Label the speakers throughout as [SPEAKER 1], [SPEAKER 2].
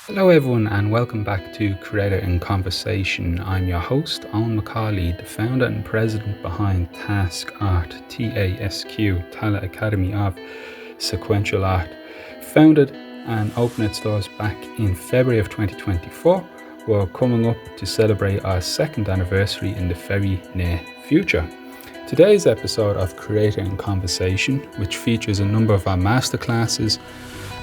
[SPEAKER 1] Hello everyone and welcome back to Creator in Conversation. I'm your host, Owen Macaulay, the founder and president behind TASQ Art, TASQ, Talent Academy of Sequential Art. Founded and opened its doors back in February of 2024. We're coming up to celebrate our second anniversary in the very near future. Today's episode of Creator in Conversation, which features a number of our masterclasses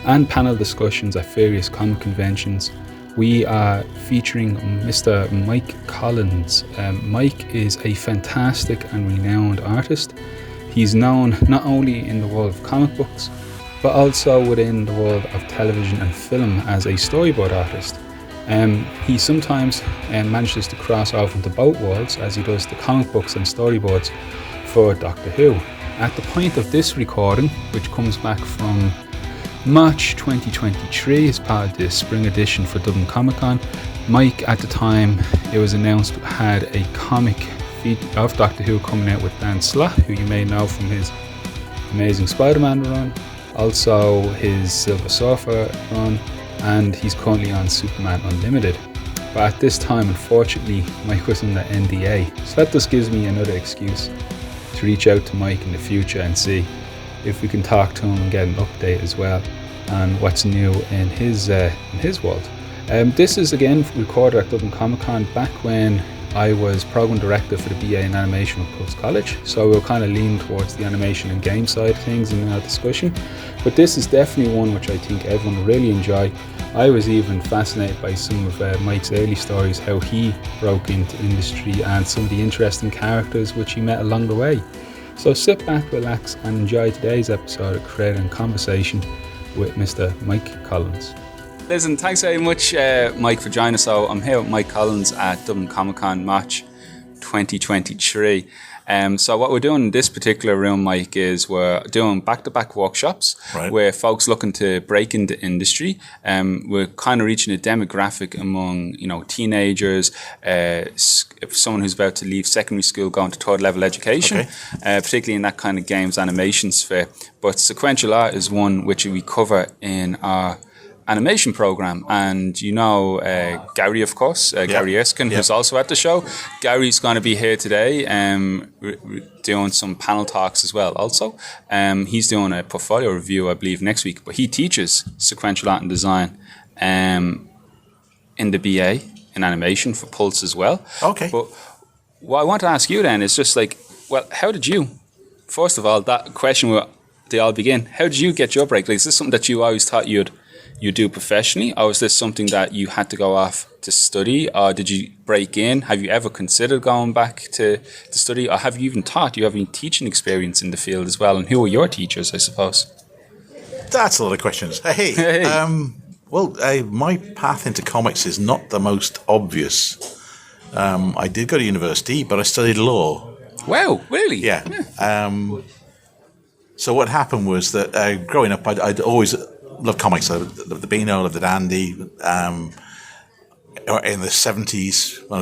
[SPEAKER 1] and panel discussions at various comic conventions, we are featuring Mr. Mike Collins. Mike is a fantastic and renowned artist. He's known not only in the world of comic books, but also within the world of television and film as a storyboard artist. He sometimes manages to cross over into both worlds as he does the comic books and storyboards for Doctor Who. At the point of this recording, which comes back from March 2023 as part of the spring edition for Dublin Comic Con, Mike, at the time it was announced, had a comic of Doctor Who coming out with Dan Slott, who you may know from his Amazing Spider-Man run, also his Silver Surfer run, and he's currently on Superman Unlimited. But at this time, unfortunately, Mike was under NDA, so that just gives me another excuse to reach out to Mike in the future and see if we can talk to him and get an update as well on what's new in his world. This is again recorded at Dublin Comic Con back when I was program director for the BA in animation at Pulse College, so we'll kind of lean towards the animation and game side of things in our discussion. But this is definitely one which I think everyone will really enjoy. I was even fascinated by some of Mike's early stories, how he broke into industry and some of the interesting characters which he met along the way. So sit back, relax, and enjoy today's episode of Creator in Conversation with Mr. Mike Collins. Listen, thanks very much, Mike, for joining us. So I'm here with Mike Collins at Dublin Comic Con March 2023. So what we're doing in this particular room, Mike, is we're doing back-to-back workshops, right, where folks looking to break into industry. We're kind of reaching a demographic among, teenagers, someone who's about to leave secondary school, going to third level education, particularly in that kind of games animation sphere. But sequential art is one which we cover in our animation program, and Gary, of course, Gary Erskine, who's also at the show. Gary's going to be here today doing some panel talks as well also. He's doing a portfolio review, I believe, next week, but he teaches sequential art and design in the BA in animation for Pulse as well. Okay. But what I want to ask you then is just how did you, first of all, that question where they all begin, how did you get your break? Is this something that you always thought you do professionally, or is this something that you had to go off to study, or did you break in? Have you ever considered going back to study, or have you even taught? Do you have any teaching experience in the field as well, and who are your teachers, I suppose?
[SPEAKER 2] That's a lot of questions. Hey. My path into comics is not the most obvious. I did go to university, but I studied law.
[SPEAKER 1] Wow, really?
[SPEAKER 2] Yeah. So what happened was that growing up, I'd always loved comics. I loved the Beano, loved the Dandy. In the 70s, when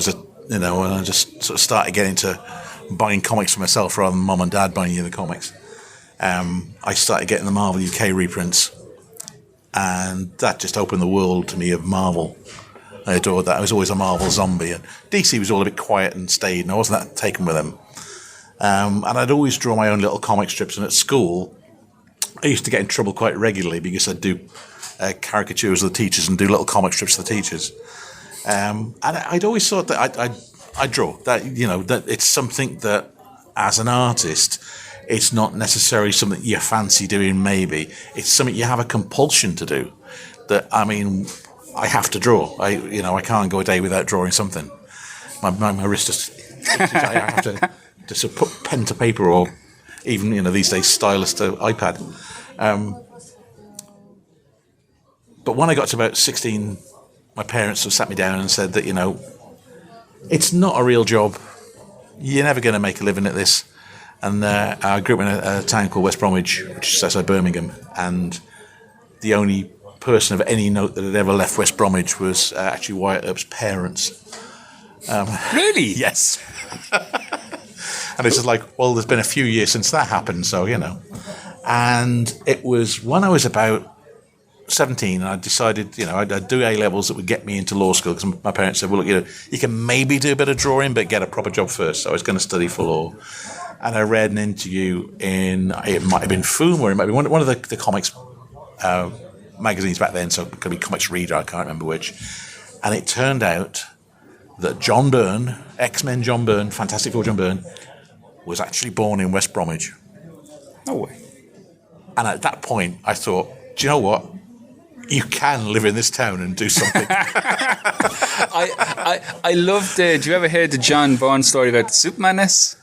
[SPEAKER 2] I just sort of started getting into buying comics for myself rather than mum and dad buying the comics, I started getting the Marvel UK reprints, and that just opened the world to me of Marvel. I adored that. I was always a Marvel zombie, and DC was all a bit quiet and staid, and I wasn't that taken with them. And I'd always draw my own little comic strips, and at school I used to get in trouble quite regularly because I'd do caricatures of the teachers and do little comic strips for the teachers. And I'd always thought that I'd draw. That that it's something that, as an artist, it's not necessarily something you fancy doing maybe. It's something you have a compulsion to do. I have to draw. I can't go a day without drawing something. My wrist just... I have to sort of put pen to paper, or even, these days, stylus to iPad. But when I got to about 16, my parents sort of sat me down and said that, it's not a real job. You're never going to make a living at this. And I grew up in a town called West Bromwich, which is outside Birmingham. And the only person of any note that had ever left West Bromwich was actually Wyatt Earp's parents.
[SPEAKER 1] Really?
[SPEAKER 2] Yes. And it's just there's been a few years since that happened, so, And it was when I was about 17, and I decided, I'd do A-levels that would get me into law school, because my parents said, well, look, you can maybe do a bit of drawing, but get a proper job first. So I was going to study for law. And I read an interview it might have been Foom, or it might be one of the comics magazines back then, so it could be Comics Reader, I can't remember which. And it turned out that John Byrne, X-Men John Byrne, Fantastic Four John Byrne, was actually born in West Bromwich.
[SPEAKER 1] No way.
[SPEAKER 2] And at that point, I thought, do you know what? You can live in this town and do something.
[SPEAKER 1] I loved do you ever hear the John Byrne story about the Superman-ness?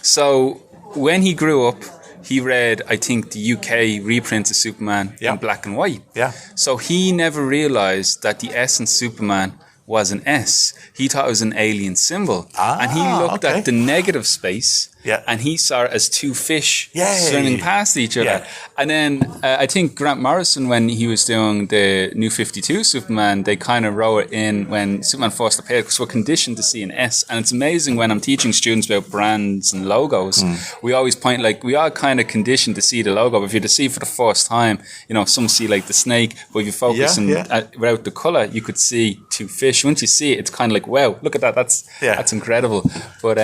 [SPEAKER 1] So when he grew up, he read, I think, the UK reprints of Superman in black and white. Yeah. So he never realised that the S in Superman was an S. He thought it was an alien symbol. And he looked at the negative space, and he saw it as two fish swimming past each other. Yeah. And then I think Grant Morrison, when he was doing the New 52 Superman, they kind of wrote it in when Superman first appeared, because we're conditioned to see an S. And it's amazing when I'm teaching students about brands and logos, we always point, we are kind of conditioned to see the logo. But if you to see for the first time, some see the snake, but if you focus without the colour, you could see two fish. Once you see it, it's kind of like, wow, look at that. That's incredible. But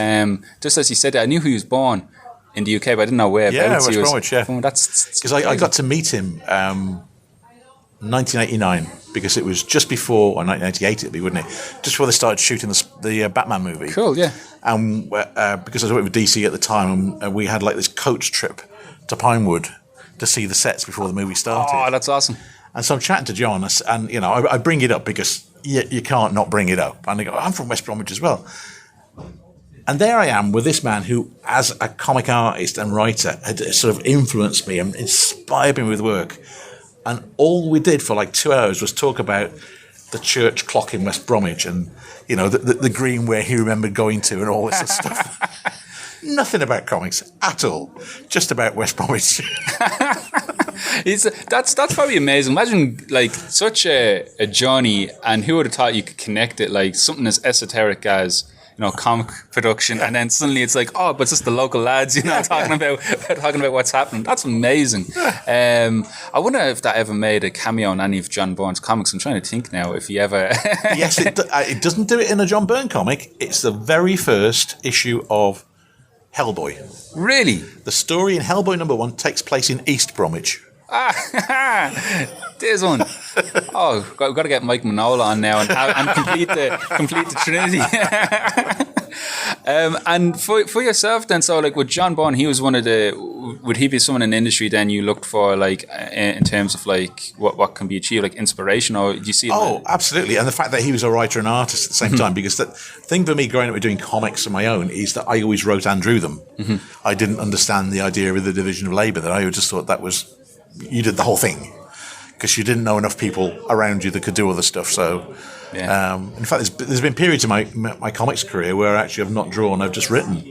[SPEAKER 1] just as you said, I knew he was born in the UK, but I didn't know where.
[SPEAKER 2] West Bromwich, because I got to meet him 1989, because it was just before, or 1988 it'd be, wouldn't it? Just before they started shooting the Batman movie.
[SPEAKER 1] Cool, yeah.
[SPEAKER 2] And because I was working with DC at the time, and we had this coach trip to Pinewood to see the sets before the movie started.
[SPEAKER 1] Oh, that's awesome.
[SPEAKER 2] And so I'm chatting to John, and I bring it up because you can't not bring it up. And I go, I'm from West Bromwich as well. And there I am with this man who, as a comic artist and writer, had sort of influenced me and inspired me with work. And all we did for 2 hours was talk about the church clock in West Bromwich and, the green where he remembered going to and all this sort of stuff. Nothing about comics at all. Just about West Bromwich.
[SPEAKER 1] That's probably amazing. Imagine such a journey, and who would have thought you could connect it, something as esoteric as comic production, and then suddenly it's but it's just the local lads, talking about what's happening. That's amazing. I wonder if that ever made a cameo in any of John Byrne's comics. I'm trying to think now if he ever.
[SPEAKER 2] Yes, it doesn't do it in a John Byrne comic. It's the very first issue of Hellboy.
[SPEAKER 1] Really?
[SPEAKER 2] The story in Hellboy #1 takes place in East Bromwich.
[SPEAKER 1] There's one. Oh, we've got to get Mike Manola on now and complete the trinity. And for yourself then, so with John Byrne, he was would he be someone in the industry then you looked for in terms of what can be achieved, inspiration, or do you see?
[SPEAKER 2] Oh, absolutely. And the fact that he was a writer and artist at the same time, because the thing for me growing up with doing comics on my own is that I always wrote and drew them. I didn't understand the idea of the division of labour. That I just thought that was, you did the whole thing, because you didn't know enough people around you that could do other stuff. So, in fact, there's been periods in my comics career where actually I've not drawn, I've just written.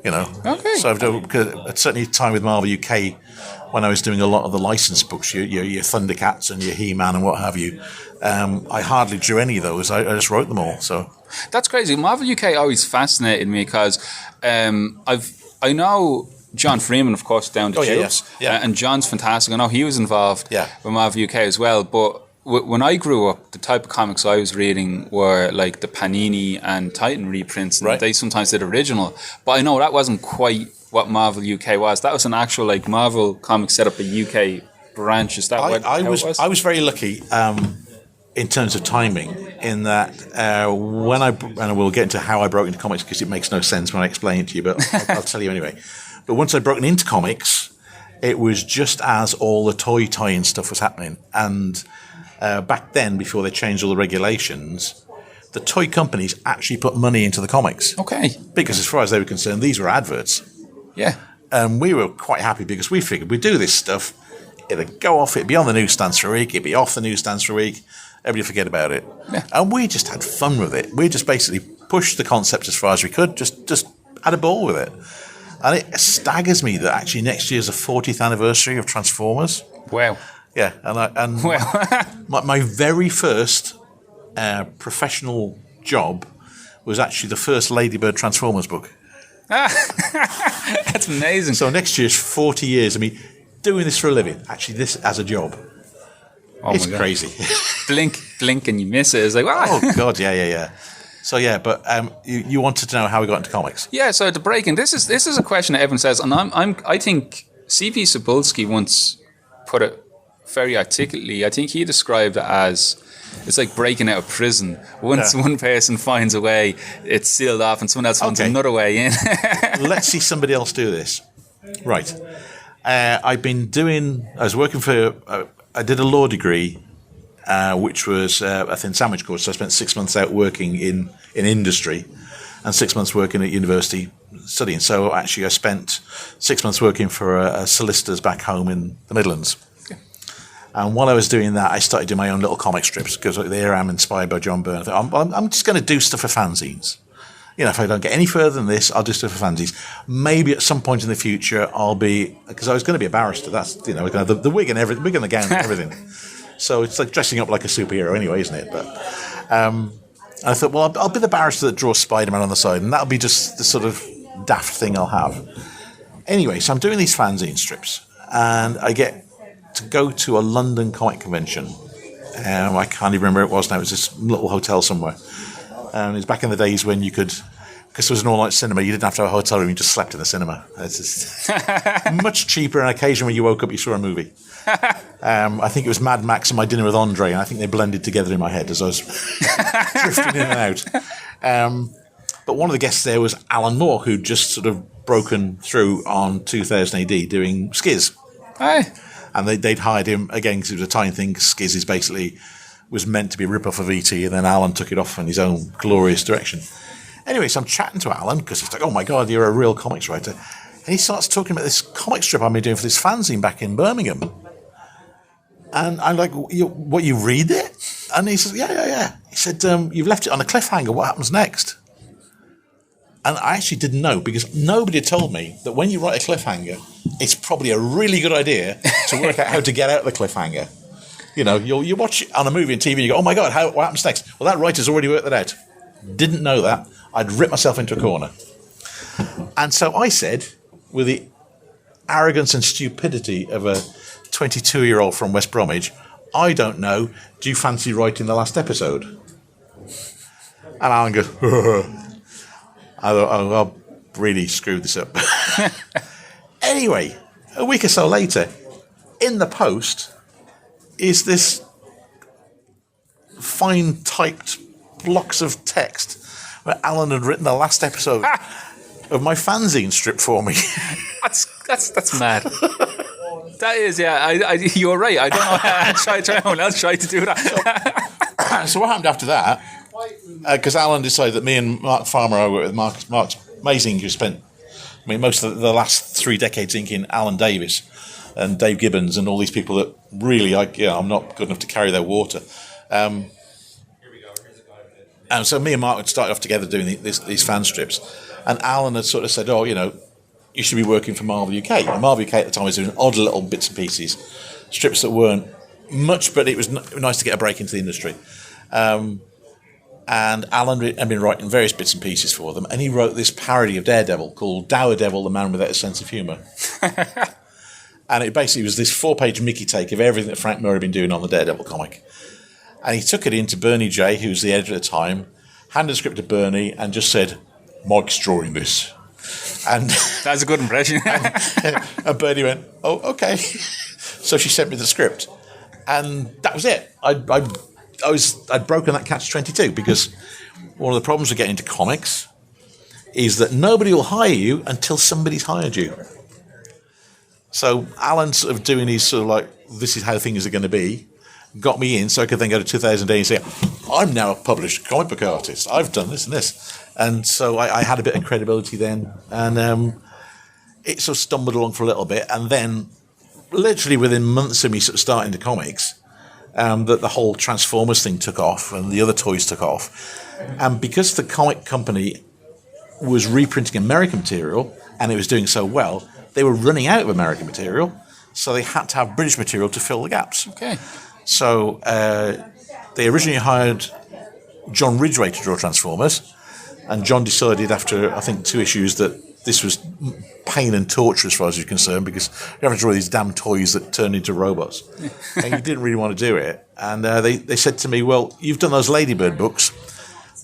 [SPEAKER 2] Okay. So I've done, because certainly time with Marvel UK, when I was doing a lot of the licensed books, your Thundercats and your He-Man and what have you, I hardly drew any of those. I just wrote them all. So
[SPEAKER 1] that's crazy. Marvel UK always fascinated me because I know John Freeman, of course, down the tubes. And John's fantastic. I know he was involved with Marvel UK as well. But when I grew up, the type of comics I was reading were the Panini and Titan reprints. And they sometimes did original. But I know that wasn't quite what Marvel UK was. That was an actual Marvel Comics set up a UK branch. Is that what it was?
[SPEAKER 2] I was very lucky in terms of timing, in that and we'll get into how I broke into comics, because it makes no sense when I explain it to you, but I'll tell you anyway. But once I'd broken into comics, it was just as all the toy tie-in stuff was happening. And back then, before they changed all the regulations, the toy companies actually put money into the comics.
[SPEAKER 1] Okay.
[SPEAKER 2] Because as far as they were concerned, these were adverts.
[SPEAKER 1] Yeah.
[SPEAKER 2] And we were quite happy because we figured we'd do this stuff, it'd go off, it'd be on the newsstands for a week, it'd be off the newsstands for a week, everybody forget about it. Yeah. And we just had fun with it. We just basically pushed the concept as far as we could, just had a ball with it. And it staggers me that actually next year's the 40th anniversary of Transformers.
[SPEAKER 1] Wow.
[SPEAKER 2] Yeah, and my very first professional job was actually the first Ladybird Transformers book.
[SPEAKER 1] That's amazing.
[SPEAKER 2] So next year's 40 years of me doing this for a living, actually this as a job.
[SPEAKER 1] Oh
[SPEAKER 2] It's
[SPEAKER 1] my God.
[SPEAKER 2] crazy.
[SPEAKER 1] Blink and you miss it. It's like, wow.
[SPEAKER 2] Oh God, yeah. So yeah, but you wanted to know how we got into comics?
[SPEAKER 1] Yeah, so the break-in, this is a question that everyone says, and I think C.P. Cebulski once put it very articulately. I think he described it as it's like breaking out of prison. Once one person finds a way, it's sealed off, and someone else finds another way in.
[SPEAKER 2] Let's see somebody else do this. Right. I was working for. I did a law degree, which was a thin sandwich course. So I spent 6 months out working in industry, and 6 months working at university studying. So actually, I spent 6 months working for a solicitor's back home in the Midlands. And while I was doing that, I started doing my own little comic strips because there I'm inspired by John Byrne. I thought, I'm just going to do stuff for fanzines. You know, if I don't get any further than this, I'll do stuff for fanzines. Maybe at some point in the future, because I was going to be a barrister. That's, you know, the wig and everything, wig and the gown and everything. So it's like dressing up like a superhero anyway, isn't it? But I thought, well, I'll be the barrister that draws Spider-Man on the side, and that'll be just the sort of daft thing I'll have. Anyway, so I'm doing these fanzine strips, and I get to go to a London comic convention. I can't even remember where it was now. It was this little hotel somewhere. It was back in the days when you could, because there was an all-night cinema, you didn't have to have a hotel room, you just slept in the cinema. It's just much cheaper, and occasionally when you woke up, you saw a movie. I think it was Mad Max and My Dinner with Andre, and I think they blended together in my head as I was drifting in and out. But one of the guests there was Alan Moore, who'd just sort of broken through on 2000 AD doing Skiz.
[SPEAKER 1] Hi.
[SPEAKER 2] And they'd hired him, again, because it was a tiny thing. Skiz is basically was meant to be a rip-off of E.T., and then Alan took it off in his own glorious direction. Anyway, so I'm chatting to Alan, because he's like, oh my God, you're a real comics writer. And he starts talking about this comic strip I've been doing for this fanzine back in Birmingham. And I'm like, what, you read it? And he says, yeah. He said, you've left it on a cliffhanger. What happens next? And I actually didn't know, because nobody had told me that when you write a cliffhanger, it's probably a really good idea to work out how to get out of the cliffhanger. You know, you watch it on a movie and TV and you go, oh my God, what happens next? Well, that writer's already worked that out. Didn't know that. I'd ripped myself into a corner. And so I said, with the arrogance and stupidity of a 22-year-old from West Bromwich, I don't know, do you fancy writing the last episode? And Alan goes, I thought, oh, I've really screwed this up. Anyway, a week or so later, in the post is this fine typed blocks of text where Alan had written the last episode of my fanzine strip for me.
[SPEAKER 1] That's mad. That is, yeah. You're right. I don't know how anyone else tried to do that.
[SPEAKER 2] So what happened after that? Because Alan decided that me and Mark Farmer, I work with Mark's amazing, who spent most of the last 3 decades inking Alan Davis and Dave Gibbons and all these people that really, I'm not good enough to carry their water. And so me and Mark had started off together doing these fan strips. And Alan had sort of said, you should be working for Marvel UK. And Marvel UK at the time was doing odd little bits and pieces, strips that weren't much, but it was nice to get a break into the industry. And Alan had been writing various bits and pieces for them, and he wrote this parody of Daredevil called Dour Devil, the Man Without a Sense of Humour. And it basically was this 4-page Mickey take of everything that Frank Murray had been doing on the Daredevil comic. And he took it into Bernie J, who was the editor at the time, handed the script to Bernie, and just said, Mike's drawing this. And
[SPEAKER 1] that's a good impression.
[SPEAKER 2] and Bernie went, oh, okay. So she sent me the script. And that was it. I'd broken that catch-22, because one of the problems with getting into comics is that nobody will hire you until somebody's hired you. So Alan sort of doing his sort of like, this is how things are going to be, got me in so I could then go to 2000 and say, I'm now a published comic book artist. I've done this and this. And so I had a bit of credibility then. And it sort of stumbled along for a little bit. And then literally within months of me sort of starting the comics, that the whole Transformers thing took off and the other toys took off. And because the comic company was reprinting American material and it was doing so well, they were running out of American material, so they had to have British material to fill the gaps.
[SPEAKER 1] Okay.
[SPEAKER 2] So they originally hired John Ridgway to draw Transformers, and John decided after, I think, 2 issues that this was pain and torture as far as you're concerned, because you have to draw these damn toys that turn into robots. And you didn't really want to do it. And they said to me, well, you've done those Ladybird books.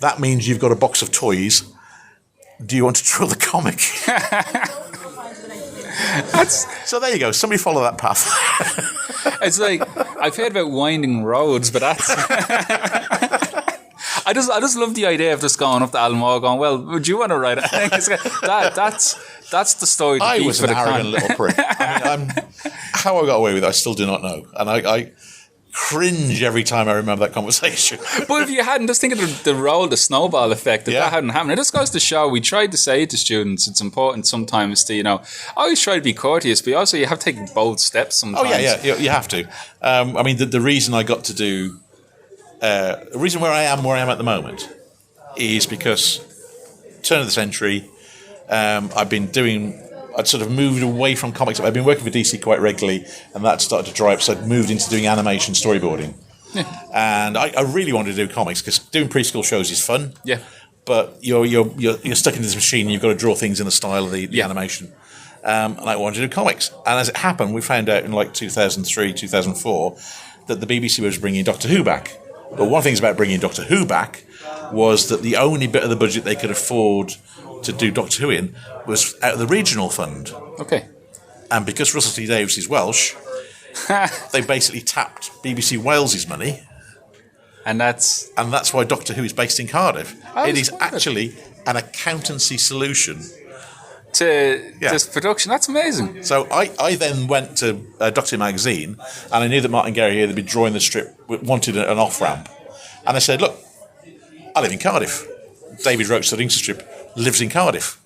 [SPEAKER 2] That means you've got a box of toys. Do you want to draw the comic? So there you go. Somebody follow that path.
[SPEAKER 1] It's like, I've heard about winding roads, but that's... I just love the idea of just going up to Alan Moore going, well, would you want to write it? That's the story.
[SPEAKER 2] I was an arrogant little prick. I mean, how I got away with it, I still do not know. And I cringe every time I remember that conversation.
[SPEAKER 1] But if you hadn't, just think of the snowball effect, if that hadn't happened. It just goes to show, we tried to say to students, it's important sometimes to, always try to be courteous, but also you have to take bold steps sometimes.
[SPEAKER 2] Oh, yeah, you have to. I mean, the reason I got to do... the reason where I am at the moment is because turn of the century, I'd sort of moved away from comics. I've been working for DC quite regularly, and that started to dry up, so I'd moved into doing animation storyboarding. Yeah. And I really wanted to do comics, because doing preschool shows is fun. Yeah. But you're stuck in this machine, and you've got to draw things in the style of the animation. And I wanted to do comics. And as it happened, we found out in like 2003, 2004, that the BBC was bringing Doctor Who back. But one of the things about bringing Doctor Who back was that the only bit of the budget they could afford to do Doctor Who in was out of the regional fund. Okay. And because Russell T Davies is Welsh, they basically tapped BBC Wales's money. And that's why Doctor Who is based in Cardiff. It is actually an accountancy solution
[SPEAKER 1] to this production. That's amazing.
[SPEAKER 2] So I then went to Doctor Who magazine, and I knew that Martin Gary, who had been drawing the strip, wanted an off-ramp. And I said, look, I live in Cardiff. David Roach, the Inkster strip, lives in Cardiff.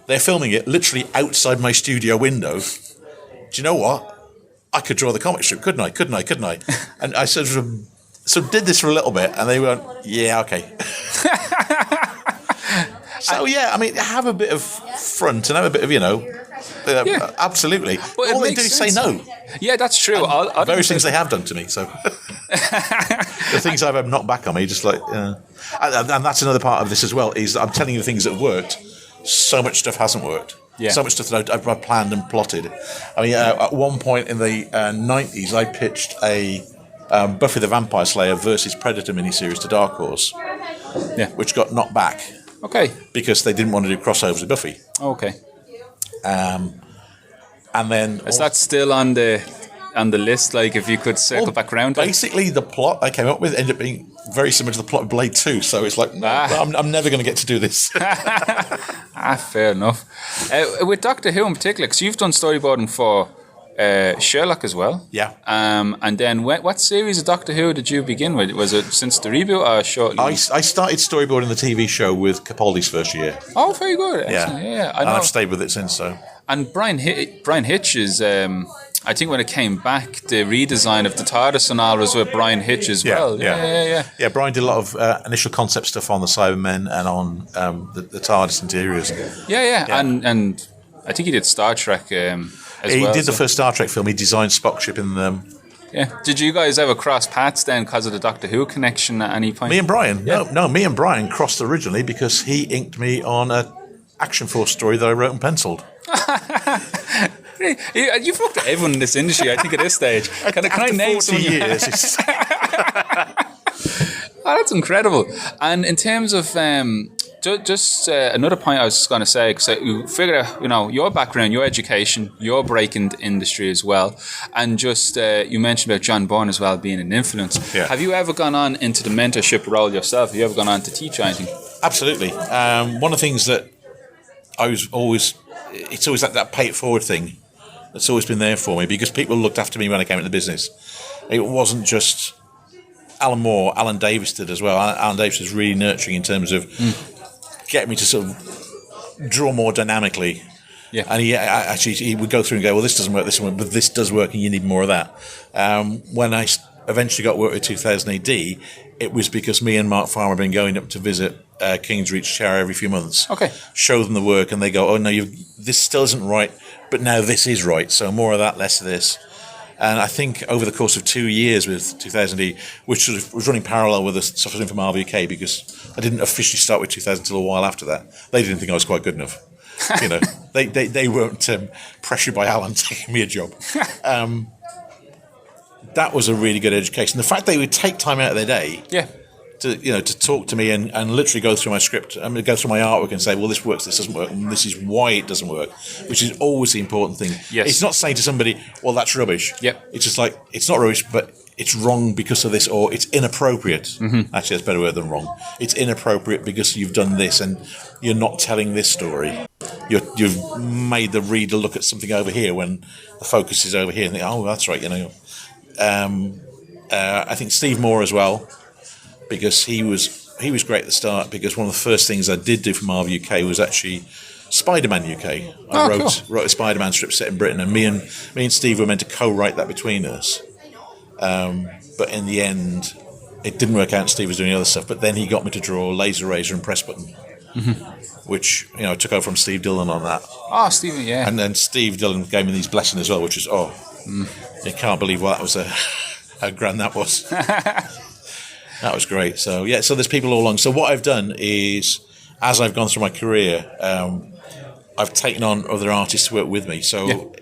[SPEAKER 2] They're filming it literally outside my studio window. Do you know what? I could draw the comic strip, couldn't I? And I sort of did this for a little bit, and they went, yeah, okay. So, I mean, have a bit of front and have a bit of, absolutely. But all they do is say no.
[SPEAKER 1] Yeah, that's true.
[SPEAKER 2] Various things they have done to me, so. The things I've had knocked back on me, just like, and that's another part of this as well, is I'm telling you the things that have worked. So much stuff hasn't worked. Yeah. So much stuff that I've planned and plotted. I mean, at one point in the 90s, I pitched a Buffy the Vampire Slayer versus Predator miniseries to Dark Horse, which got knocked back. Okay. Because they didn't want to do crossovers with Buffy.
[SPEAKER 1] Okay.
[SPEAKER 2] And then...
[SPEAKER 1] Is that still on the list, like, if you could circle back around?
[SPEAKER 2] Basically, the plot I came up with ended up being very similar to the plot of Blade 2, so it's like, I'm never going to get to do this.
[SPEAKER 1] Fair enough. With Doctor Who in particular, because you've done storyboarding for Sherlock as well. Yeah. And then what series of Doctor Who did you begin with? Was it since the reboot or shortly?
[SPEAKER 2] I started storyboarding the TV show with Capaldi's first year.
[SPEAKER 1] Oh, very good. Excellent. Yeah.
[SPEAKER 2] And I've stayed with it since, so.
[SPEAKER 1] And Brian Hitch is, I think when it came back, the redesign of the TARDIS and all was with Brian Hitch as well. Yeah.
[SPEAKER 2] Yeah, Brian did a lot of initial concept stuff on the Cybermen and on the TARDIS interiors.
[SPEAKER 1] Yeah. And I think he did Star Trek
[SPEAKER 2] He did the first Star Trek film. He designed Spock's ship in them.
[SPEAKER 1] Yeah. Did you guys ever cross paths then because of the Doctor Who connection at any point?
[SPEAKER 2] Me and Brian? Yeah. No, me and Brian crossed originally because he inked me on an Action Force story that I wrote and penciled.
[SPEAKER 1] You've looked at everyone in this industry, I think, at this stage. Can I name
[SPEAKER 2] 40 years.
[SPEAKER 1] Oh, that's incredible. And in terms of just another point I was just going to say, because you figure out, your background, your education, your break in the industry as well, and just you mentioned about John Byrne as well being an influence. Yeah. Have you ever gone on into the mentorship role yourself? Have you ever gone on to teach anything?
[SPEAKER 2] Absolutely. One of the things that it's always that pay it forward thing that's always been there for me, because people looked after me when I came into the business. It wasn't just Alan Moore, Alan Davis did as well. Alan Davis was really nurturing in terms of getting me to sort of draw more dynamically. Yeah. And he would go through and go, well, this doesn't work, but this does work, and you need more of that. When I eventually got work with 2000 AD, it was because me and Mark Farmer had been going up to visit King's Reach Chair every few months. Okay. Show them the work, and they go, oh, no, this still isn't right, but now this is right, so more of that, less of this. And I think over the course of 2 years with 2000 which sort of was running parallel with the stuff I was doing from Marvel UK, because I didn't officially start with 2000 until a while after that. They didn't think I was quite good enough. You know, they weren't pressured by Alan to give me a job. That was a really good education. The fact they would take time out of their day, to talk to me and literally go through my script, go through my artwork and say, well, this works, this doesn't work, and this is why it doesn't work, which is always the important thing.
[SPEAKER 1] Yes.
[SPEAKER 2] It's not saying to somebody, well, that's rubbish.
[SPEAKER 1] Yep.
[SPEAKER 2] It's just like, it's not rubbish, but it's wrong because of this, or it's inappropriate.
[SPEAKER 1] Mm-hmm.
[SPEAKER 2] Actually, that's a better word than wrong. It's inappropriate because you've done this and you're not telling this story. You've made the reader look at something over here when the focus is over here and think, oh, that's right, I think Steve Moore as well, because he was great at the start, because one of the first things I did do for Marvel UK was actually Spider-Man UK. I wrote a Spider-Man strip set in Britain, and me and Steve were meant to co-write that between us. But in the end, it didn't work out, and Steve was doing other stuff. But then he got me to draw Laser Razor and Press Button, which, I took over from Steve Dillon on that.
[SPEAKER 1] Oh, Stephen, yeah.
[SPEAKER 2] And then Steve Dillon gave me these blessings as well, which is, you can't believe what that was, how grand that was. That was great. So, so there's people all along. So what I've done is, as I've gone through my career, I've taken on other artists to work with me. So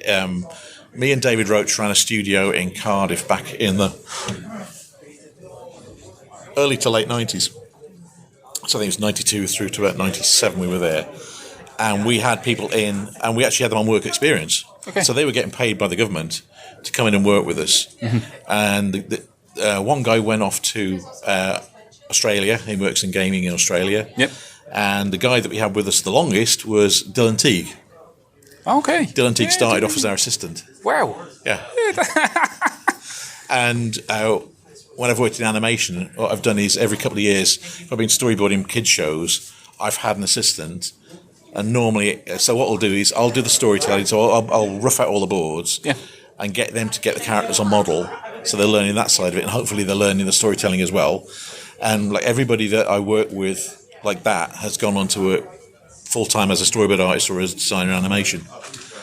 [SPEAKER 2] me and David Roach ran a studio in Cardiff back in the early to late 90s. So I think it was 92 through to about 97 we were there. And we had people in, and we actually had them on work experience. Okay. So they were getting paid by the government to come in and work with us. And one guy went off to Australia. He works in gaming in Australia. Yep. And the guy that we had with us the longest was Dylan Teague.
[SPEAKER 1] Okay.
[SPEAKER 2] Dylan Teague started off as our assistant.
[SPEAKER 1] Wow.
[SPEAKER 2] Yeah. And when I've worked in animation, what I've done is every couple of years, if I've been storyboarding kids shows, I've had an assistant. And normally, so what I'll do is I'll do the storytelling. So I'll rough out all the boards and get them to get the characters on model. So they're learning that side of it, and hopefully they're learning the storytelling as well. And like everybody that I work with like that has gone on to work full-time as a storyboard artist or as a designer in animation.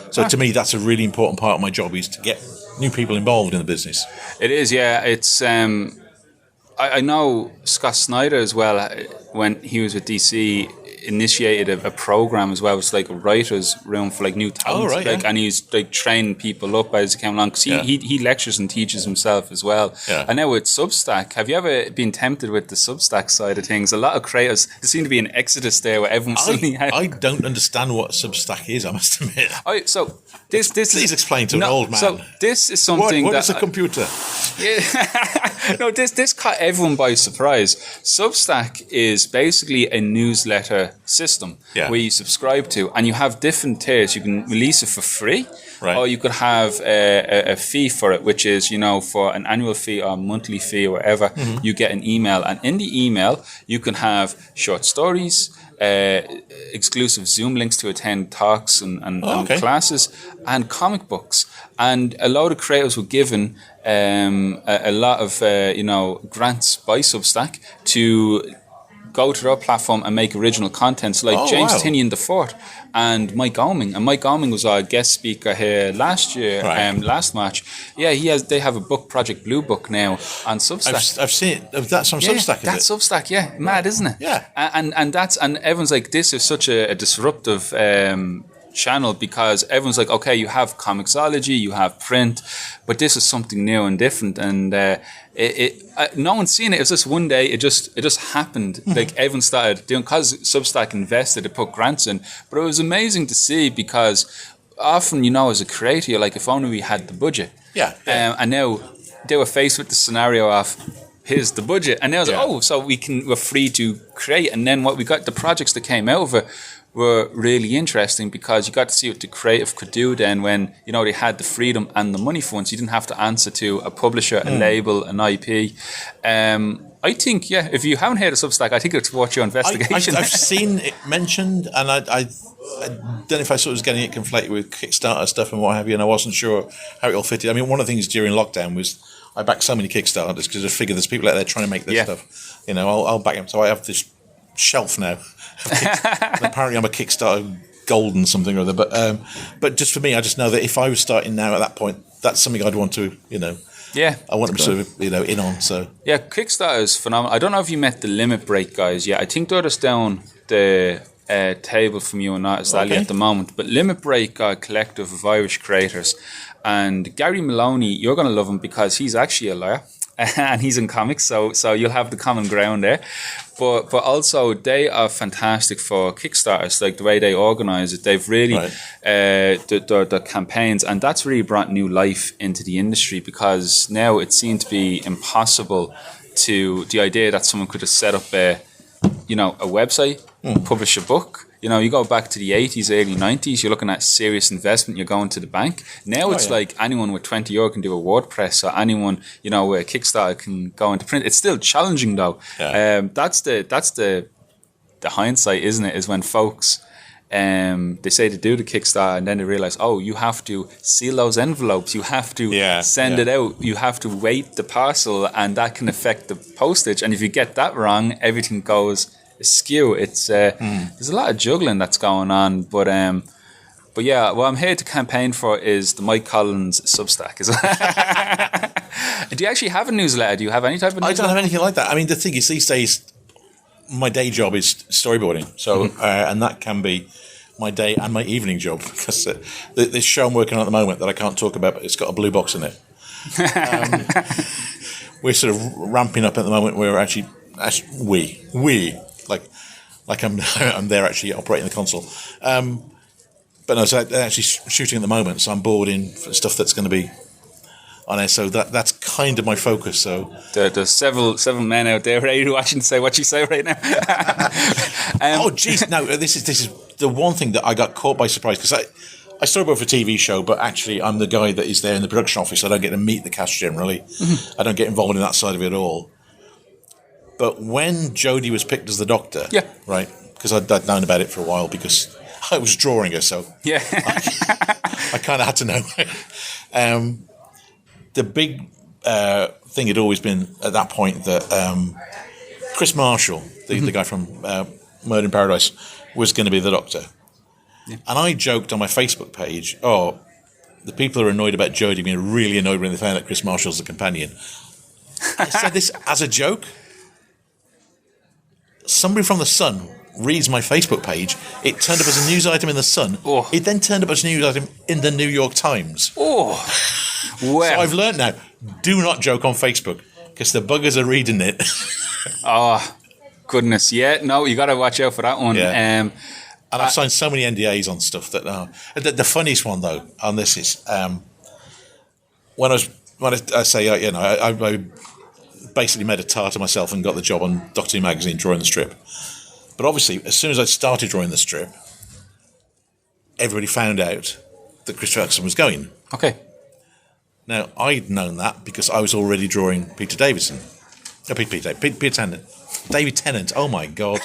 [SPEAKER 2] So to me, that's a really important part of my job, is to get new people involved in the business.
[SPEAKER 1] It is, yeah. It's I know Scott Snyder as well, when he was with DC, initiated a program as well. It's like a writer's room for like new talent, and he's like training people up as he came along, because he lectures and teaches himself as well. And now with Substack, have you ever been tempted with the Substack side of things? A lot of creators, there seemed to be an exodus there where everyone suddenly had...
[SPEAKER 2] I don't understand what Substack is, I must admit.
[SPEAKER 1] So this
[SPEAKER 2] Please explain to an old man.
[SPEAKER 1] So this is something
[SPEAKER 2] what is a computer?
[SPEAKER 1] No, this caught everyone by surprise. Substack is basically a newsletter system where you subscribe to, and you have different tiers. You can release it for free, or you could have a fee for it, which is, for an annual fee or a monthly fee or whatever, you get an email, and in the email you can have short stories, exclusive Zoom links to attend talks and classes, and comic books. And a lot of creators were given a lot of grants by Substack to go to their platform and make original content. So like James Tinian IV and Mike Oeming. And Mike Oeming was our guest speaker here last year, last March. Yeah, they have a book, Project Blue Book, now on Substack.
[SPEAKER 2] I've seen it. That's on Substack,
[SPEAKER 1] that's Substack, yeah. Mad, isn't it?
[SPEAKER 2] Yeah.
[SPEAKER 1] And everyone's like, this is such a disruptive channel, because everyone's like, okay, you have Comixology, you have print, but this is something new and different, and no one's seen it. It was just one day, it just happened. Like everyone started doing, because Substack invested, to put grants in. But it was amazing to see, because often, as a creator, you're like, if only we had the budget. And now they were faced with the scenario of, here's the budget, and now it's like, so we're free to create. And then what we got, the projects that came out of it were really interesting, because you got to see what the creative could do then when, they had the freedom and the money for once. You didn't have to answer to a publisher, a label, an IP. I think, if you haven't heard of Substack, I think it's worth your investigation.
[SPEAKER 2] I've seen it mentioned, and I don't know if I sort of was getting it conflated with Kickstarter stuff and what have you, and I wasn't sure how it all fitted. I mean, one of the things during lockdown was I backed so many Kickstarters, because I figured there's people out there trying to make this stuff. I'll back them. So I have this shelf now. Apparently I'm a Kickstarter golden something or other, but just for me, I just know that if I was starting now at that point, that's something I'd want to, I want them sort of, in on. So Kickstarter is phenomenal. I don't know if you met the Limit Break guys yet. I think they're just down the
[SPEAKER 1] table from you and Artist Alley at the moment, but Limit Break are a collective of Irish creators. And Gary Maloney, you're going to love him because he's actually a lawyer and he's in comics, so you'll have the common ground there. But also they are fantastic for Kickstarters, like the way they organise it. They've really the campaigns, and that's really brought new life into the industry, because now it seemed to be impossible to the idea that someone could have set up a website, publish a book. You go back to the 80s, early 90s, you're looking at serious investment, you're going to the bank. Now it's like anyone with €20 can do a WordPress, or anyone, with a Kickstarter can go into print. It's still challenging though. Yeah. That's the hindsight, isn't it? Is when folks, they say to do the Kickstarter and then they realize, you have to seal those envelopes, you have to send it out, you have to weight the parcel, and that can affect the postage. And if you get that wrong, everything goes askew. It's there's a lot of juggling that's going on, but yeah, what I'm here to campaign for is the Mike Collins Substack. Do you actually have a newsletter? Do you have any type of newsletter?
[SPEAKER 2] I don't have anything like that. I mean, the thing is, these days my day job is storyboarding, so and that can be my day and my evening job, because this show I'm working on at the moment that I can't talk about, but it's got a blue box in it. We're sort of ramping up at the moment. We're actually like I'm there actually operating the console. But no, so they're actually shooting at the moment, so I'm bored in for stuff that's going to be on air. So that's kind of my focus. So
[SPEAKER 1] there's several men out there ready to watch and say what you say right now.
[SPEAKER 2] Oh, jeez, no, this is the one thing that I got caught by surprise, because I storyboard for a TV show, but actually I'm the guy that is there in the production office. I don't get to meet the cast generally. I don't get involved in that side of it at all. But when Jodie was picked as the Doctor, right, because I'd known about it for a while because I was drawing her, so I kind of had to know. The big thing had always been at that point that Chris Marshall, the guy from Murder in Paradise, was going to be the Doctor. Yeah. And I joked on my Facebook page, the people are annoyed about Jodie being really annoyed when they found out Chris Marshall's the companion. I said this as a joke. Somebody from The Sun reads my Facebook page. It turned up as a news item in The Sun. It then turned up as a news item in the New York Times.
[SPEAKER 1] Well.
[SPEAKER 2] So I've learned now, do not joke on Facebook, because the buggers are reading it. Goodness.
[SPEAKER 1] Yeah, no, you got to watch out for that one.
[SPEAKER 2] Yeah. And I've signed so many NDAs on stuff that the funniest one though on this is when I say I basically made a tart of myself and got the job on Doctor Who magazine drawing the strip. But obviously, as soon as I started drawing the strip, everybody found out that Chris Ferguson was going.
[SPEAKER 1] Okay.
[SPEAKER 2] Now, I'd known that because I was already drawing Peter Davison. Peter Tennant. David Tennant, oh my God.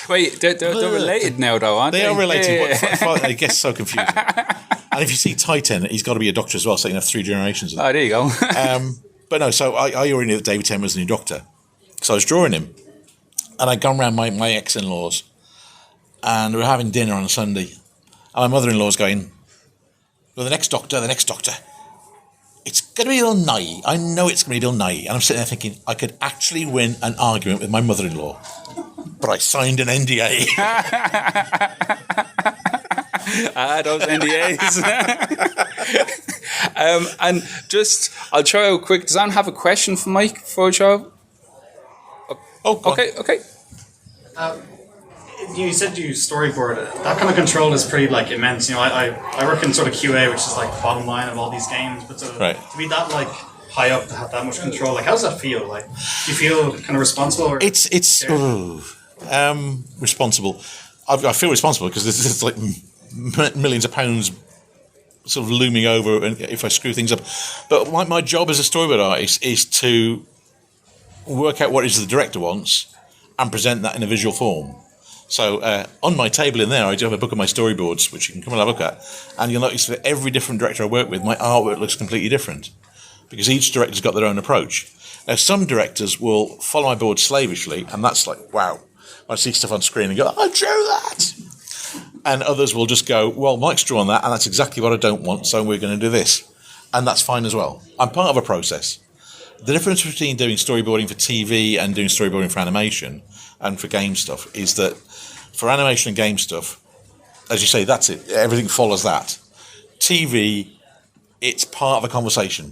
[SPEAKER 1] Wait, they're related now though, aren't they?
[SPEAKER 2] They are related. Yeah. It gets so confusing. And if you see Titan, he's got to be a Doctor as well, so you can have 3 generations of them.
[SPEAKER 1] Oh, there you go.
[SPEAKER 2] But no, so I already knew that David Tennant was the new Doctor. So I was drawing him. And I'd gone round my ex-in-laws. And we were having dinner on a Sunday. And my mother-in-law's going, well, the next Doctor. It's going to be Bill Nye. I know it's going to be Bill Nye. And I'm sitting there thinking, I could actually win an argument with my mother-in-law. But I signed an NDA.
[SPEAKER 1] Those NDAs. And just, I'll try out quick. Does anyone have a question for Mike before we show? Okay.
[SPEAKER 3] You said you storyboard. That kind of control is pretty immense. I work in sort of QA, which is the bottom line of all these games. But to be that high up, to have that much control, how does that feel? Do you feel kind of responsible? Or
[SPEAKER 2] it's responsible. I feel responsible because there's millions of pounds sort of looming over if I screw things up. But my job as a storyboard artist is to work out what it is the director wants and present that in a visual form. So on my table in there, I do have a book of my storyboards, which you can come and have a look at. And you'll notice that every different director I work with, my artwork looks completely different because each director's got their own approach. Now, some directors will follow my board slavishly, and that's wow. I see stuff on screen and go, I drew that. And others will just go, well, Mike's drawn that, and that's exactly what I don't want, so we're going to do this. And that's fine as well. I'm part of a process. The difference between doing storyboarding for TV and doing storyboarding for animation and for game stuff is that for animation and game stuff, as you say, that's it. Everything follows that. TV, it's part of a conversation.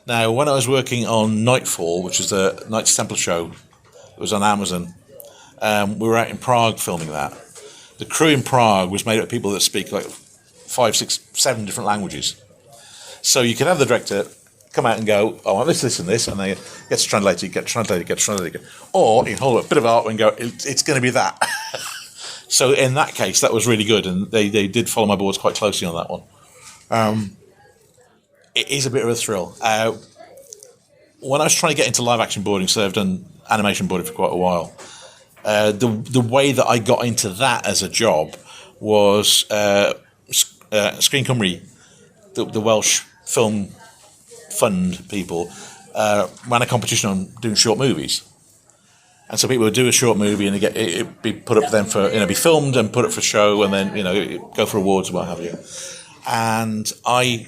[SPEAKER 2] Now, when I was working on Nightfall, which was the Knights Templar show, it was on Amazon, we were out in Prague filming that. The crew in Prague was made up of people that speak like 5, 6, 7 different languages. So you could have the director come out and go, oh, I want this, and this, and then gets translated, get translated. Or you can hold up a bit of art and go, it's going to be that. So in that case, that was really good, and they did follow my boards quite closely on that one. It is a bit of a thrill. When I was trying to get into live action boarding, so I've done animation boarding for quite a while, the way that I got into that as a job was Screen Cymru, the Welsh film fund people, ran a competition on doing short movies. And so people would do a short movie and it'd be put up then for, be filmed and put up for show and then, go for awards and what have you. And I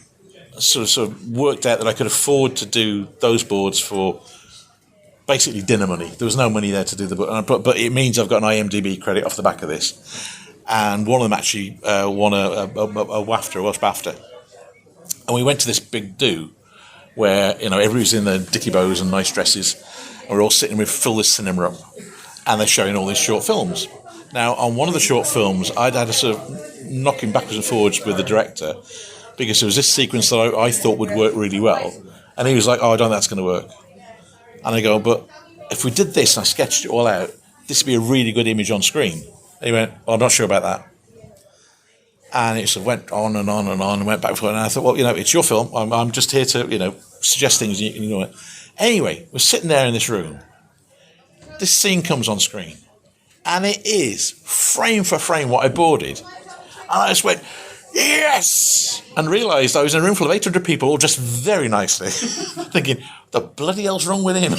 [SPEAKER 2] sort of worked out that I could afford to do those boards for basically dinner money. There was no money there to do the book, but it means I've got an IMDb credit off the back of this. And one of them actually won a WAFTA, a Welsh BAFTA. And we went to this big do where, everybody's in their dicky bows and nice dresses, and we're all sitting with fill this cinema up, and they're showing all these short films. Now, on one of the short films, I'd had a sort of knocking backwards and forwards with the director, because there was this sequence that I thought would work really well, and he was like, oh, I don't think that's going to work. And I go, but if we did this and I sketched it all out, this would be a really good image on screen. And he went, well, I'm not sure about that. And it sort of went on and on and on and went back and forth. And I thought, well, it's your film. I'm just here to, suggest things. Anyway, we're sitting there in this room. This scene comes on screen. And it is, frame for frame, what I boarded. And I just went, yes! And realised I was in a room full of 800 people, all dressed very nicely, thinking, what the bloody hell's wrong with him?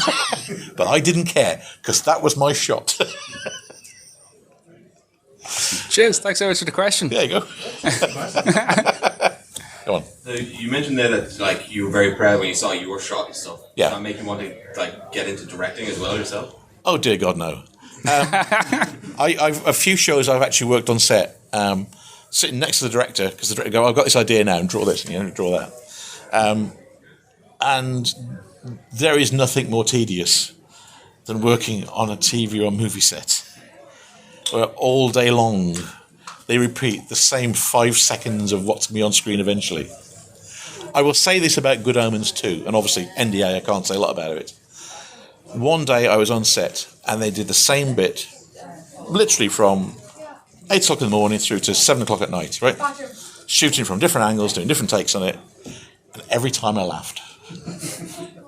[SPEAKER 2] But I didn't care, because that was my shot.
[SPEAKER 1] Cheers, thanks so much for the question.
[SPEAKER 2] There you go. Go on.
[SPEAKER 4] So you mentioned there that you were very proud when you saw your shot and stuff.
[SPEAKER 2] Yeah.
[SPEAKER 4] Does that make you want to get into directing as well yourself?
[SPEAKER 2] Oh dear God, no. I've a few shows I've actually worked on set, sitting next to the director, because the director go, I've got this idea now, and draw this, and draw that. And there is nothing more tedious than working on a TV or movie set, where all day long they repeat the same 5 seconds of what's going to be on screen eventually. I will say this about Good Omens too, and obviously NDA, I can't say a lot about it. One day I was on set, and they did the same bit, literally from 8 o'clock in the morning through to 7 o'clock at night, right? Shooting from different angles, doing different takes on it, and every time I laughed.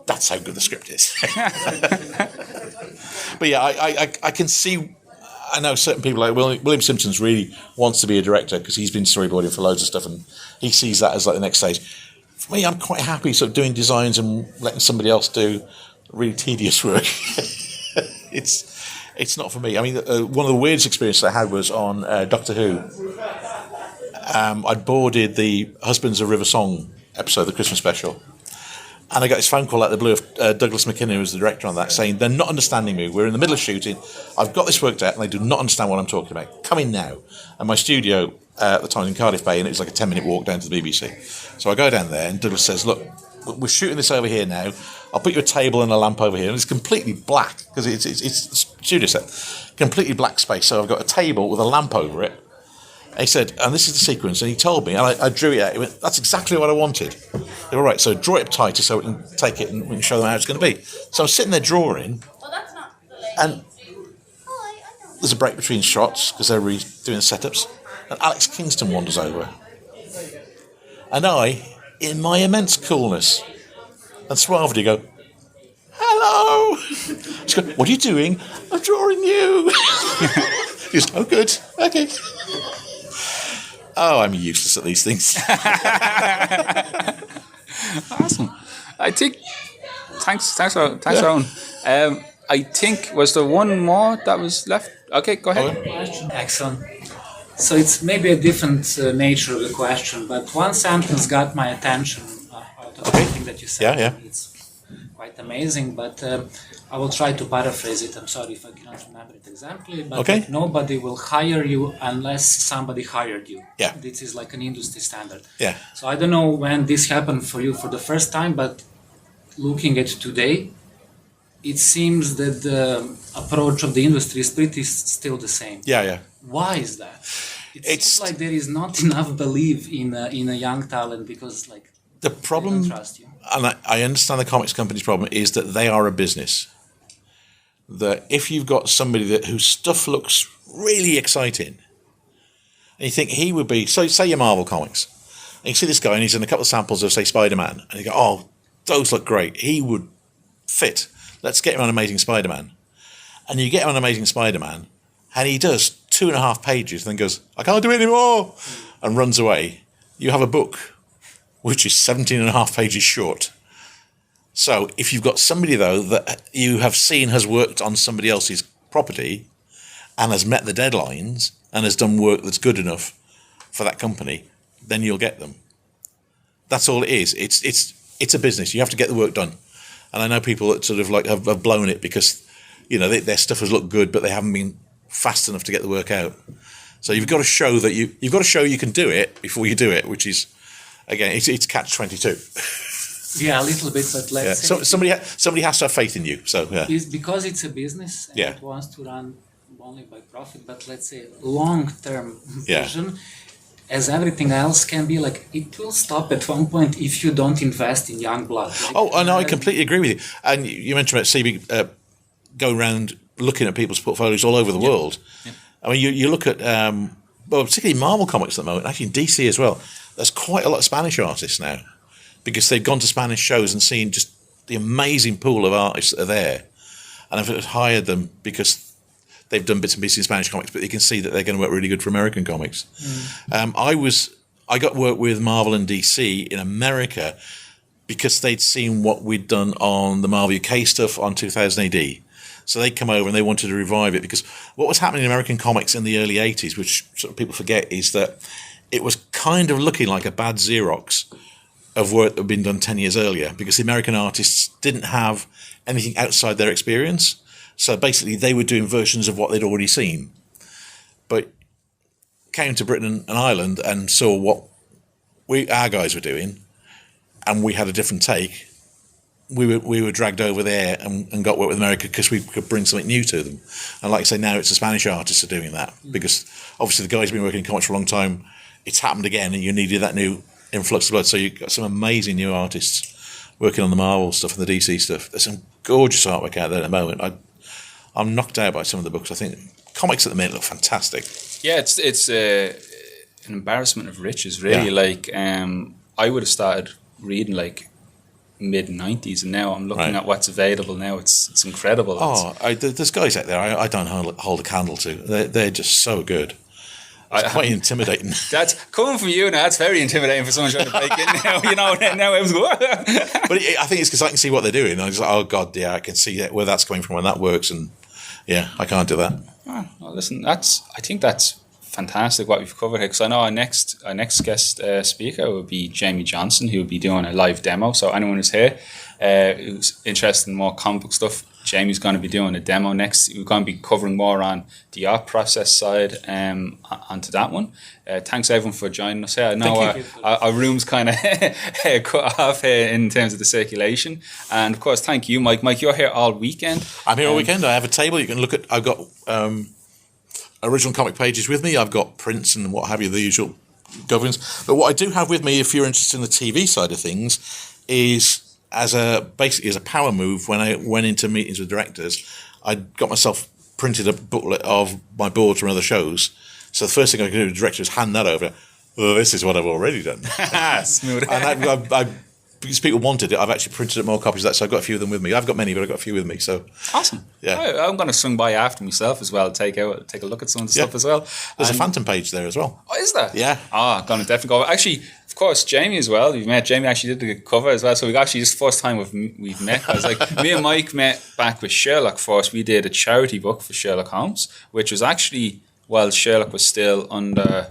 [SPEAKER 2] That's how good the script is. But yeah, I can see, I know certain people, like William Simpson's really wants to be a director because he's been storyboarding for loads of stuff, and he sees that as like the next stage. For me, I'm quite happy sort of doing designs and letting somebody else do really tedious work. It's not for me. I mean, one of the weirdest experiences I had was on Doctor Who. I'd boarded the Husbands of River Song episode, the Christmas special. And I got this phone call out of the blue of Douglas McKinnon, who was the director on that, saying, they're not understanding me. We're in the middle of shooting. I've got this worked out, and they do not understand what I'm talking about. Come in now. And my studio at the time was in Cardiff Bay, and it was like a 10-minute walk down to the BBC. So I go down there, and Douglas says, look, we're shooting this over here now. I'll put you a table and a lamp over here. And it's completely black, because it's a studio set. Completely black space. So I've got a table with a lamp over it. And he said, and this is the sequence. And he told me, and I drew it out. He went, that's exactly what I wanted. They were all right, so draw it up tighter so we can take it and we can show them how it's going to be. So I'm sitting there drawing, and there's a break between shots because they're doing the setups. And Alex Kingston wanders over. And I, in my immense coolness and suavity, go, hello. She goes, what are you doing? I'm drawing you. He goes, oh, good. Okay. Oh, I'm useless at these things.
[SPEAKER 1] Awesome. I think. Thanks, Owen. I think, was there one more that was left? Okay, go ahead.
[SPEAKER 5] Excellent. So it's maybe a different nature of the question, but one sentence got my attention out of everything that you said.
[SPEAKER 2] Yeah.
[SPEAKER 5] It's quite amazing, but I will try to paraphrase it. I'm sorry if I cannot remember it exactly, but
[SPEAKER 2] Okay.
[SPEAKER 5] like, nobody will hire you unless somebody hired you.
[SPEAKER 2] Yeah.
[SPEAKER 5] This is like an industry standard.
[SPEAKER 2] Yeah.
[SPEAKER 5] So I don't know when this happened for you for the first time, but looking at today, it seems that the approach of the industry is pretty still the same.
[SPEAKER 2] Yeah.
[SPEAKER 5] Why is that? It
[SPEAKER 2] It's-
[SPEAKER 5] seems like there is not enough belief in a young talent because like
[SPEAKER 2] The
[SPEAKER 5] they don't
[SPEAKER 2] problem,
[SPEAKER 5] trust you.
[SPEAKER 2] and I understand the comics company's problem, is that they are a business. That if you've got somebody whose stuff looks really exciting, and you think he would be, so say your Marvel comics, and you see this guy and he's in a couple of samples of, say, Spider-Man, and you go, oh, those look great. He would fit. Let's get him on Amazing Spider-Man. And you get him on Amazing Spider-Man, and he does 2.5 pages, and then goes, I can't do it anymore, and runs away. You have a book which is 17.5 pages short. So if you've got somebody, though, that you have seen has worked on somebody else's property and has met the deadlines and has done work that's good enough for that company, then you'll get them. That's all it is. It's a business. You have to get the work done. And I know people that sort of like have blown it because, you know, their stuff has looked good, but they haven't been fast enough to get the work out. So you've got to show that you've got to show you can do it before you do it, which is, again, it's catch-22.
[SPEAKER 5] Yeah, a little bit, but let's say
[SPEAKER 2] Somebody has to have faith in you. So yeah.
[SPEAKER 5] it's because it's a business and it wants to run only by profit, but let's say long-term
[SPEAKER 2] Yeah.
[SPEAKER 5] vision, as everything else can be, like it will stop at one point if you don't invest in young blood. Like,
[SPEAKER 2] Oh, no, I completely agree with you. And you mentioned about CB going around looking at people's portfolios all over the world.
[SPEAKER 5] Yeah.
[SPEAKER 2] I mean, you look at, well, particularly Marvel Comics at the moment, actually in DC as well, there's quite a lot of Spanish artists now because they've gone to Spanish shows and seen just the amazing pool of artists that are there and have hired them because they've done bits and pieces in Spanish comics, but you can see that they're going to work really good for American comics. I got work with Marvel and DC in America because they'd seen what we'd done on the Marvel UK stuff on 2000 AD. So they'd come over and they wanted to revive it because what was happening in American comics in the early 80s, which sort of people forget, is that it was kind of looking like a bad Xerox of work that had been done 10 years earlier because the American artists didn't have anything outside their experience. So basically they were doing versions of what they'd already seen. But came to Britain and Ireland and saw what our guys were doing and we had a different take. We were dragged over there and got work with America because we could bring something new to them. And like I say, now it's the Spanish artists are doing that because obviously the guys have been working in comics for a long time. It's happened again and you needed that new influx of blood. So you've got some amazing new artists working on the Marvel stuff and the DC stuff. There's some gorgeous artwork out there at the moment. I'm knocked out by some of the books. I think comics at the minute look fantastic.
[SPEAKER 1] Yeah, it's an embarrassment of riches, really. Yeah. Like, I would have started reading like mid-90s, and now I'm looking at what's available now. It's incredible.
[SPEAKER 2] There's guys out there I don't hold a candle to. They're just so good. It's quite intimidating.
[SPEAKER 1] That's coming from you now. That's very intimidating for someone trying to break in now. You know, now I was going.
[SPEAKER 2] But I think it's because I can see what they're doing. I'm just like, oh god, yeah, I can see where that's coming from when that works, and yeah, I can't do that.
[SPEAKER 1] Oh, well, listen, I think that's fantastic what we've covered here, because I know our next guest speaker will be Jamie Johnson, who will be doing a live demo. So anyone who's here who's interested in more comic book stuff, Jamie's going to be doing a demo next. We're going to be covering more on the art process side onto that one. Thanks everyone for joining us here. I know our room's kind of cut off here in terms of the circulation. And of course, thank you, Mike. Mike, you're here all weekend.
[SPEAKER 2] I'm here all weekend. I have a table you can look at. I've got original comic pages with me. I've got prints and what have you, the usual governance. But what I do have with me, if you're interested in the TV side of things, is basically as a power move, when I went into meetings with directors, I got myself printed a booklet of my boards from other shows. So the first thing I could do with the director is hand that over. Oh, this is what I've already done.
[SPEAKER 1] Smooth.
[SPEAKER 2] And because people wanted it, I've actually printed up more copies of that, so I've got a few of them with me. I've got many, but I've got a few with me. So
[SPEAKER 1] awesome. Yeah, I'm going to swing by after myself as well, take a look at some of the stuff as well.
[SPEAKER 2] There's a Phantom page there as well.
[SPEAKER 1] Oh, is there?
[SPEAKER 2] Yeah.
[SPEAKER 1] Going to definitely go. Actually, of course, Jamie as well. You've met Jamie. Actually did the cover as well. So we actually just first time we've met. I was like, me and Mike met back with Sherlock first. We did a charity book for Sherlock Holmes, which was actually while Sherlock was still under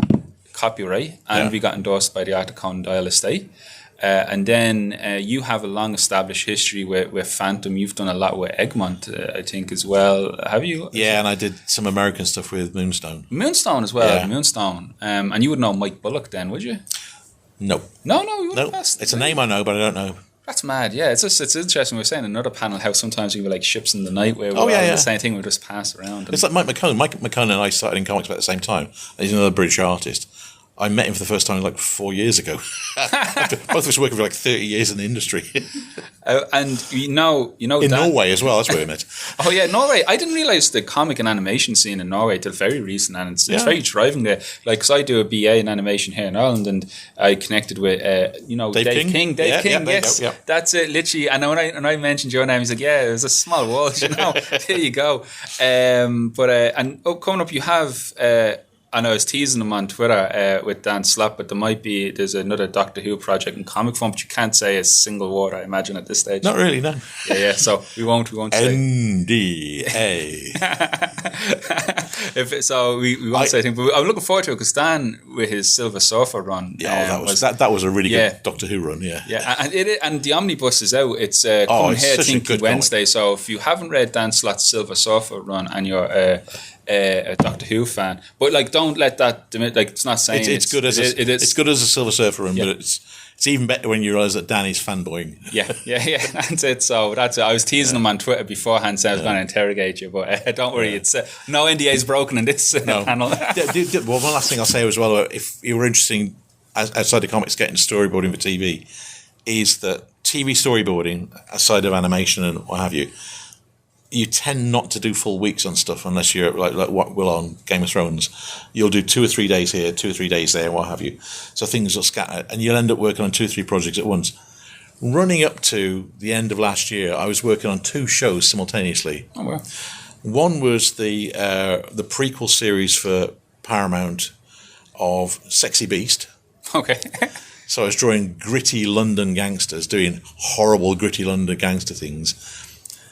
[SPEAKER 1] copyright, and we got endorsed by the Arthur Conan Doyle estate. And then you have a long-established history with Phantom. You've done a lot with Egmont, I think, as well. Have you?
[SPEAKER 2] Yeah, and I did some American stuff with Moonstone.
[SPEAKER 1] Moonstone as well,
[SPEAKER 2] Yeah.
[SPEAKER 1] Moonstone. And you would know Mike Bullock then, would you?
[SPEAKER 2] No.
[SPEAKER 1] No, you wouldn't.
[SPEAKER 2] No. It's a name I know, but I don't know.
[SPEAKER 1] That's mad, yeah. It's interesting. We were saying in another panel how sometimes we were like ships in the night where
[SPEAKER 2] yeah.
[SPEAKER 1] the same thing would just pass around.
[SPEAKER 2] It's like Mike McCone. Mike McCone and I started in comics about the same time. He's another British artist. I met him for the first time like 4 years ago. Both of us working for like 30 years in the industry.
[SPEAKER 1] And you know
[SPEAKER 2] in Norway as well. That's where we met.
[SPEAKER 1] Oh yeah, Norway. I didn't realize the comic and animation scene in Norway till very recent, and it's very thriving there. Like, cause I do a BA in animation here in Ireland, and I connected with Dave King. Dave King, yes, that's it. Literally, and when I mentioned your name, he's like, yeah, it was a small world, There you go. And coming up, you have. I know I was teasing him on Twitter with Dan Slap, but there's another Doctor Who project in comic form, but you can't say a single word, I imagine, at this stage.
[SPEAKER 2] Not really, no.
[SPEAKER 1] Yeah, so we won't say.
[SPEAKER 2] NDA.
[SPEAKER 1] We won't say anything, but I'm looking forward to it because Dan, with his Silver Surfer run.
[SPEAKER 2] Yeah, that was a really good Doctor Who run, yeah.
[SPEAKER 1] Yeah, and the Omnibus is out. It's coming here, I think, Wednesday, comic. So if you haven't read Dan Slott's Silver Surfer run and you're a Doctor Who fan, but like, don't let that it's not saying
[SPEAKER 2] it's good as it's good as a Silver Surfer run, but it's even better when you realise that Danny's fanboying.
[SPEAKER 1] Yeah, that's it. So that's it. I was teasing him on Twitter beforehand, saying I was going to interrogate you, but don't worry, it's no NDA's broken in this panel.
[SPEAKER 2] Well, one last thing I'll say as well, if you were interested outside of comics getting storyboarding for TV, is that TV storyboarding, aside of animation and what have you, you tend not to do full weeks on stuff unless you're like what will on Game of Thrones. You'll do 2 or 3 days here, 2 or 3 days there, what have you. So things will scatter, and you'll end up working on 2 or 3 projects at once. Running up to the end of last year, I was working on 2 shows simultaneously.
[SPEAKER 1] Oh well.
[SPEAKER 2] One was the prequel series for Paramount of Sexy Beast.
[SPEAKER 1] Okay.
[SPEAKER 2] So I was drawing gritty London gangsters doing horrible gritty London gangster things.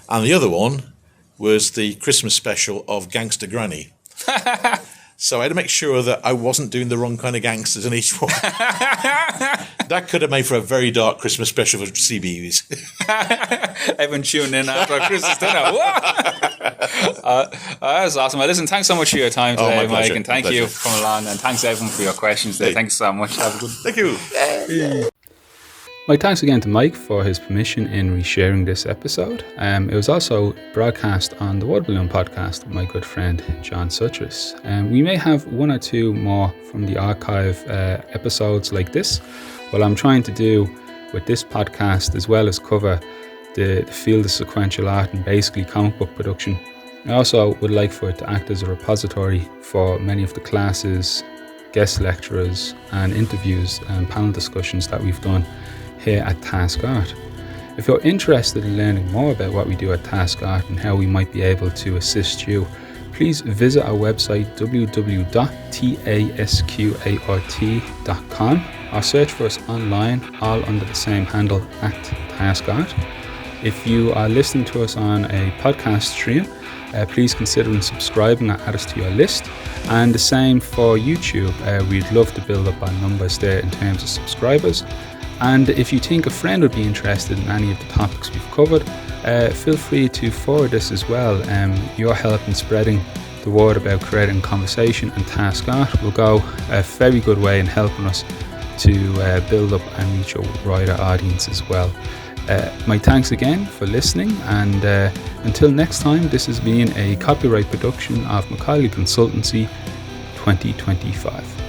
[SPEAKER 2] And the other one was the Christmas special of Gangster Granny. So I had to make sure that I wasn't doing the wrong kind of gangsters in each one. That could have made for a very dark Christmas special for CBeebies.
[SPEAKER 1] Everyone tuned in after Christmas dinner. That's awesome. Well, listen, thanks so much for your time today, Mike, and thank you for coming along, and thanks everyone for your questions today. Thanks so much. Have a good.
[SPEAKER 2] Thank you.
[SPEAKER 1] My thanks again to Mike for his permission in resharing this episode. It was also broadcast on the Word Balloon podcast with my good friend John Sutras. We may have 1 or 2 more from the archive episodes like this. What I'm trying to do with this podcast, as well as cover the field of sequential art and basically comic book production, I also would like for it to act as a repository for many of the classes, guest lecturers and interviews and panel discussions that we've done here at TASQ Art. If you're interested in learning more about what we do at TASQ Art and how we might be able to assist you, please visit our website www.tasqart.com or search for us online, all under the same handle at TASQ Art. If you are listening to us on a podcast stream, please consider subscribing and add us to your list. And the same for YouTube. We'd love to build up our numbers there in terms of subscribers. And if you think a friend would be interested in any of the topics we've covered, feel free to forward this as well. Your help in spreading the word about creating conversation and TASQ Art will go a very good way in helping us to build up and reach a wider audience as well. My thanks again for listening, and until next time, this has been a copyright production of Macaulay Consultancy 2025.